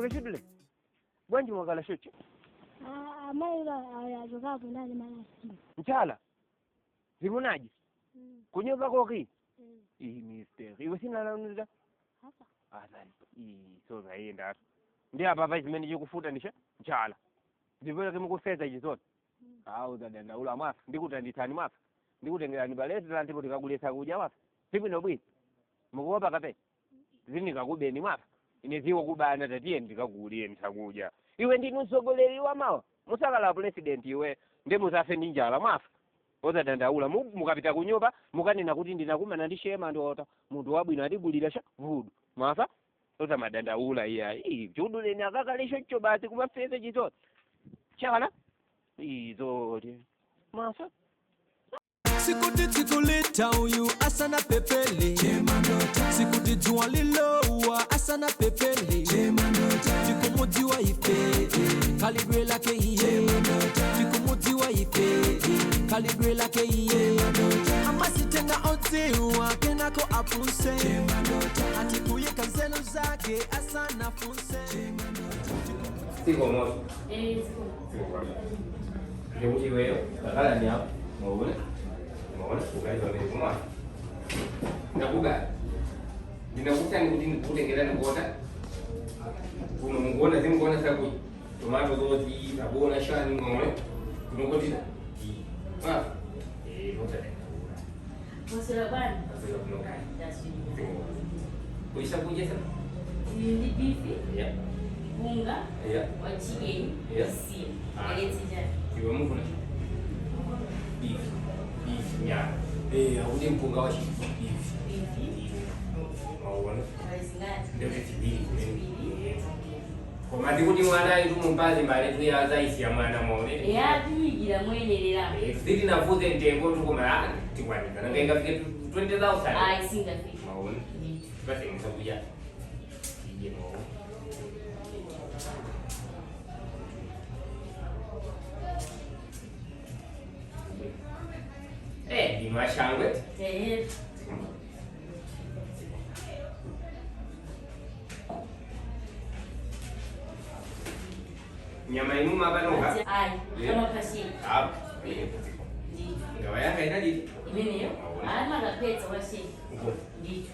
Mwe shudule. Bwanji mwakala shochi. Amaila ayajokapo ndani malasi. Mchala. Zimunaji. Kunyoba koki. Mister. Iwe sina launida. Hapa. So zaenda. Ndia baba izimeni kufuta nisha. Mchala. Ndivyo kama kufeza hizo zote. Udadanda ula mafa. Ndikutanditani mafa. Ndikutengera nibalete la ndipo tikagulesa kuja mafa. Sipi no bwi. Mukuopa kape. Zini kakubeni mafa. Ineziwo kubana tatie ndikakulie ntakuja. Iwe ndi nusogoleri wa mawa. Musakala president iwe ndi musafe ndi njala mafa. Ozadandaula mukapita kunyoba mukanena kuti ndinakumana ndi shema ndota muntu wabwino atibulira sha vudu. Mafa. Oza madandaula iya. Chudule ni akakalesho cho basi kumafeze chizote. Chala? Izote. Mafa. Sikuti tikulita uyu asana pepele Sikuti tuwalilowa asana pepele Tikumuti wa ife Kaligwe lake iye Tikumuti wa ife Kaligwe lake iye Amasitenga otiwa kenako apuse Atikuye kanselo zake asana fuse Siko moto. Siko kwa. Ndio wewe. Takala ni hapo. Muone. Muone ukaizo ni kuma. Nakuga. Ninakuta ni kudini kutengera ni kuota. Muona simu kuona sababu tomato zote sabona shani ngomwe. Kunokoti. Ah. Nota. Mosera bani. Sasa kunokai. That's Kuisha kuja sana. Ni bifi. Yeah. Bunga. Yeah. Wachigeni. Yeah. Si. Elitija. Kiwa mungu na. Beef. Beef nya. Audi mpunga wa beef. Bifi. Maona. Waisingati. Ndio kitibili. Kwa madhudi mwana ndu mumbazi mbale tu ya zaisi ya mwana mwone. Ya tumigira mwenerera. Zidi navuze ntengo tukoma tikwanika. Nangenga fike 20,000. Ai singa fi. Maona. Basi msabuya. Ije maona. Di mashangwe. Nyama inu mabanoka? Ai, kama kashi. Ah, ngawa yanga inadi? Imeneyo? Ai magapetsa washe. Ndicho.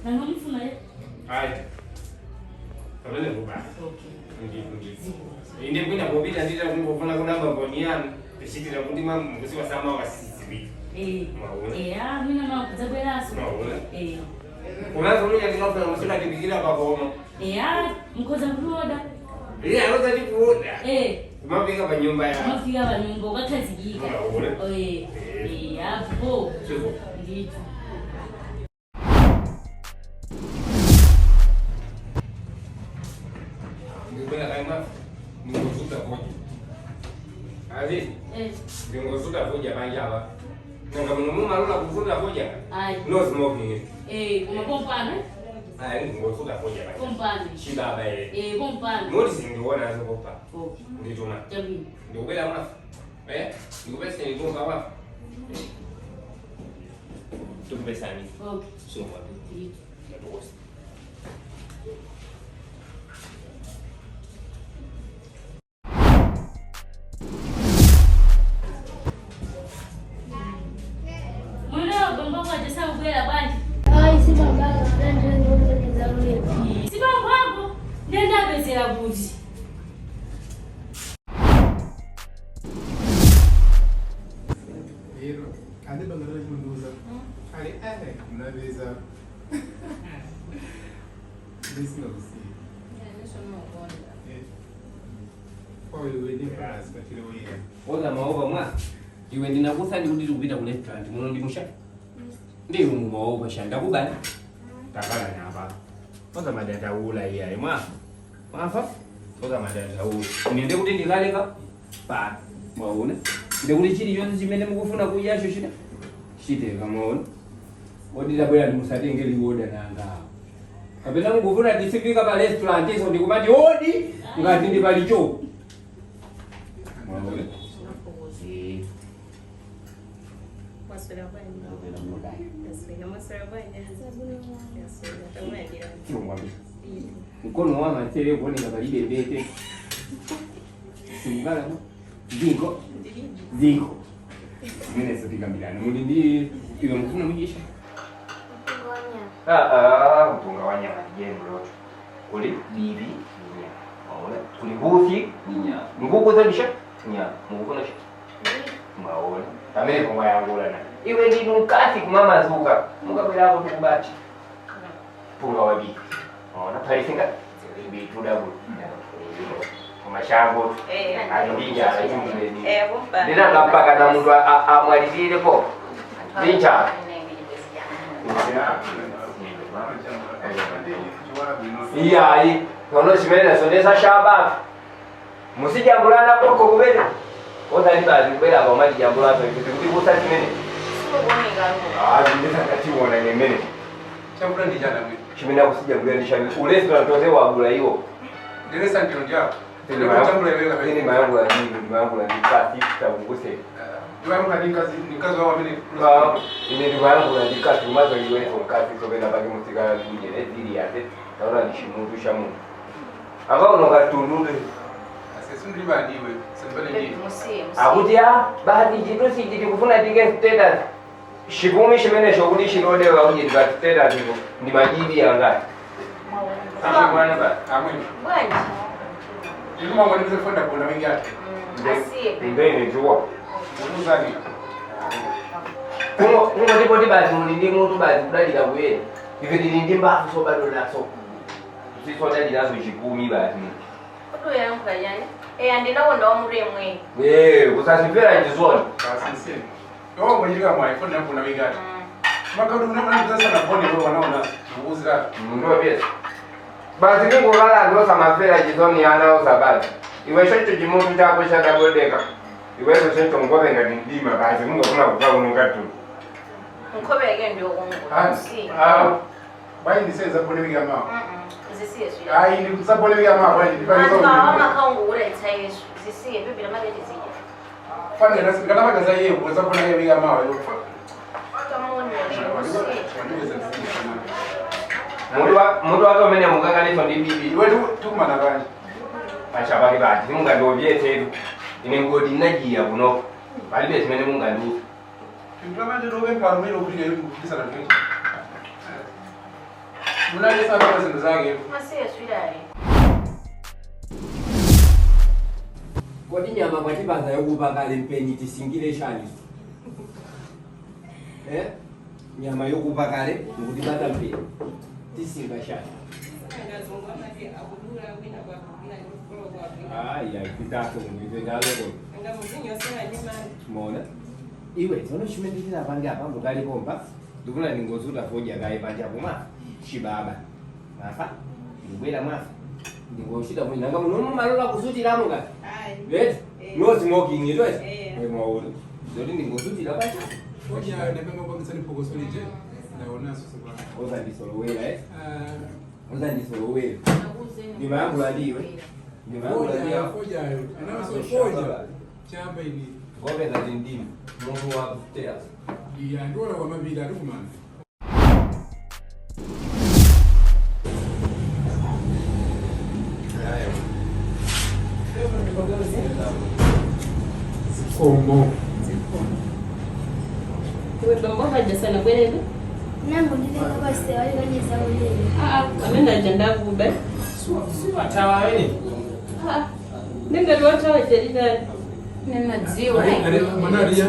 Nangonifuna ye? Ai. Kabele kuba. Okay. Ndi. Inde kwina bobita ndita kungofuna kunamba boniana. Tishitira kuti musiwa sama wasisibi. Ah, mina makudzabweraso. Maona. Unazo mwenye ndinofuna musila kibikira pakoma. Mkoza kuoda. Aroza ndi kuoda. Kumafika pa nyumba ya. Kumafika pa nyumba ukatazigika. Maona. Hapo. Sio. Ndicho. Ngibona kama ningosuta hoja. Azi. Ningosuta hoja PANJAPA. Nanga muno malula kusuta hoja. No smoking. Kumapompana? Ningosuta hoja PANJAPA. Pompana. Shida bae. Pompana. Ngoti singiona azo popa. Okay. Nditona. Jabi. Ndikubela mwa. Ndikubesa ngigonga wa. Tukubesani. Okay. Sio wapi. Ndikosa. Kuti Ero, ande bangara kunduza. Ali mnaweza. This no see. Kwa hiyo wewe ni class katilo wewe. Oza maova mwa. Iwe ndinakusa ndi kuti tikupita ku restaurant muno ndi musha. Ndi maova shanda kubana. Takala nyapa. Oza madata ula iya mwa. Mafa. Oza madata ula. Ninde kuti ndikaleka pa. Mwaona? Ndi kuti chiri yonse chimene mukufuna kuyasho shida. Chiteka mwaona. Odira bwera ndimusatenge liwoda nanga. Kapena mukufuna tisifika pa restaurant iso ndikumati odi ngati ndi palicho. Mwaona? Maswala mkono wa matere kuone kama ile bete singala dingo mimi sipika milana mulindi ile mkuna mjisha mpunga wa nyama jembe lote kuli bibi nya maona kuli bufi nya nguko zabisha nya nguko na maona kamera kwa yangu lana iwe ndi nukati kumama zuka mukabela hapo tukubati mpunga wa bibi ona palisinga bitu dabu kumashango ajinja ajinja ndina ngapaka na mtu amwalizile po bincha iya kono simena sonesa shaba musijambulana koko kubele otali bazi kubela ba mali jambulana kuti kutali mene ndisa katiwona nemene chambula ndijana mwe chimena kusija kuganisha ulezi tunatoze wagula hiyo diresa ndio ndio tena chambula hiyo lakini mayangu ya kati tabunguse ndio nikazi wa mimi ile ndio mayangu ya kati mazo hiyo kati sobela bagi musika kujele dili yake naona ni shimundu shamu ambao unokatundule asesundri bandiwe sembele ndi akutia bahati jitu sijiti kufuna tige status shikumi shimene shokuli shirode wa uje ndibatera ndiko ndi majibi yanga mwana ba amwe bwana ndimo ngoni mzefunda kuna wengi yake ndio ni jua unuzani ngo ndipo ndibazi ndi muntu bazi kudalira kuye ife ndi mbafu so bado naso sisi wadali nazo shikumi bazi odo yangu kanyanya andina wonda wa muremwe kusasifera njizoni asisi yo mwenyewe mwa iPhone yangu na wingati makaudu mnaona sasa na phone wao wanaona kuuzira ndio pesa basi ningo lala ndo samafera jizoni yanao sababu iwe shoto jimuntu chako cha dabodeka iwe shoto ngobe ngati ndima basi mungu kuna kukaa unongatu nkobe yake ndio kongo si bali ndiseza pole wiga mama zisiye sio ai ni kusapole wiga mama bali ndifanye sawa mama kaungu ule tsayesu zisiye bibi na mali zisiye fanya nasi kama kaza yeye kuweza kuna yeye wiga mama yo Mundu wako mene muganga neto ndi bibi iwe tuma na banje acha bali bati munga ndo byete ine ngodi nagiya buno bali bete mene munga ndu implement ndo ben karu mero kuri yero kudisa na twingi munale sana kwa zindu zake masiye swidari kodi nyama kwati banza yokubakala impenyi tisingile shani nyama yokubakale ngudi batampe tisinga shani ya kitako ngizwe daleko mona iwe zono shimendikira bange apa mbukali pompa ndikuna ningozuta foja gaye panja kuma shibaba nafa ndibwera mwafa ndingoshita mwina nga muno malola kuzutira munga vet no smoking it was mwauri zoti ndingozutira panja foja ndapanga kwa msani poko solije naona sasa oza ndisolowela oza ndisolowela ndima yangu adiwe ndima yangu adiwe foja anaso foja chamba ini ngobe za ndimi mungu wa kutea ya ndola kwa mabida rukumana Como? Wewe bomba haja sana kweli? Nangu ndile basi wale wanyeza wale. Amenda ajenda kube. Si watawa wewe. Ninga tuwatawa jedida. Nena ziwa. Manaria.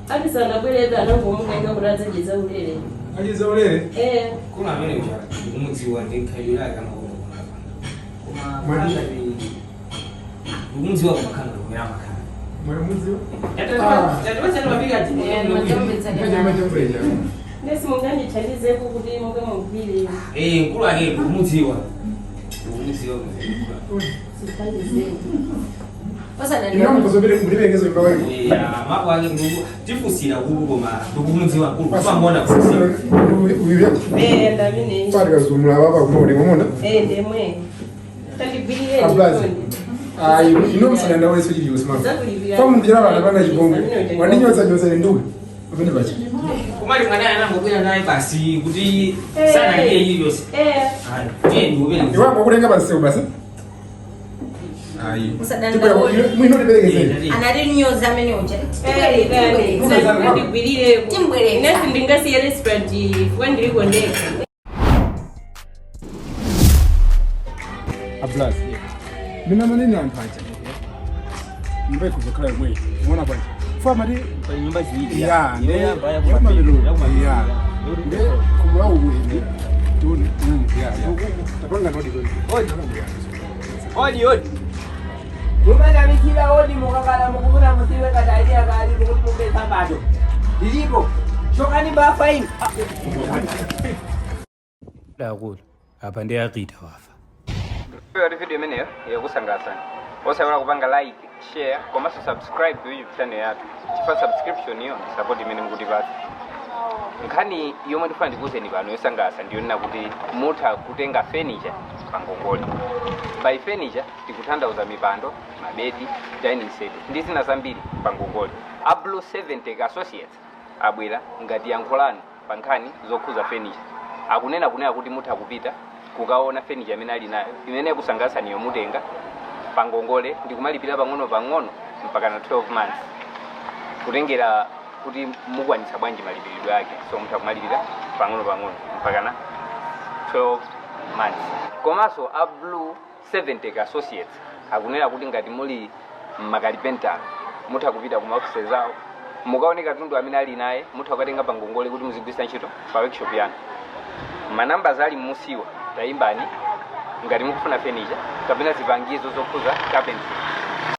Hadi sana kweli hata nangu munga muraza jeza ulele. Ajeza ulele? Kuna mimi ushaka. Umuziwa ndikayula kama kwa. Manisha umuziwa kwa makanga kwa makanga. Mwamuzi? Yataweza kupiga timu ya Nesi mungani chalize kukudi munga mbili. Kula yeye umuziwa. Umuziwa. Sipande zetu. Pasa na ndio mkozobele mlibengezo kwa wewe. Mapo wale ndugu tifusira kubugoma ndugumuziwa kulu kwamona kusira. Ubiye? Ndabine. Parga zumula baba kumode mumona? Ndemwe. Tandi biliye. Ino msana ndawe sojili usima. Famu ndira bana bana jibongo. Waninyo za nyoza ndugu. Apende bachi. Kumali mwana anangobwera naye basi kuti sana ndiye yiyose. Ndiye ndubele. Iwapo kulenga basi basi. Ayi. Mwino ndibelekeze. Anali nyoza amene uja. Ndibwirire. Timbwere. Nasi ndingasiya restaurant wandiri ndeka. Ablas. Mina manini ampacha. Mbe kuzokhala mwe. Muona bwana. Fama di Nyumba zili. ya, ndio kama vile ya. Ndio kumla uwe. Tuni. Ya. Tapanga nodi kweli. Odi. Kumana mikila odi mukakala mukubuna musiwe katalia kali kuti mupesa bado. Dilipo. Shokani ba faini. Dakulu. Apa ndiye akita wafa. Iyo video imeneyo yakusangasa. Osawala kupanga like, share, koma subscribe ku YouTube channel yathu. Chifa subscription iyo support imene mukuti pati. Nkhani yomwe ndifuna ndikuuzeni pano yosangasa ndiyo nina kuti mutha kutenga furniture pangongole. By furniture tikutanthauza mipando, mabedi, dining set ndi zina zambiri pangongole. Ablu 70 Associates abwera ngati yankhulani pa nkhani zokhuza furniture. Akunena kuti mutha kupita kukaona furniture imene ali nayo imene kusangasa niyo mutenga pangongole ndikumalipira pang'ono mpaka na 12 months kutengera kuti mukwanitsa bwanji malipiridwe yake. So mutha kumalipira pang'ono mpaka na 12 months. Komanso a Blue 70 Associates akunena kuti ngati muli makalipenta mutha kupita ku maoffice zawo mukaone katundu amene ali naye mutha kukatenga pangongole kuti muzigwiritsa ntchito pa workshop yanu. Manamba ali musiwa tayimbani ngati mukufuna furniture kapena zipangizo zokhuza carpentry.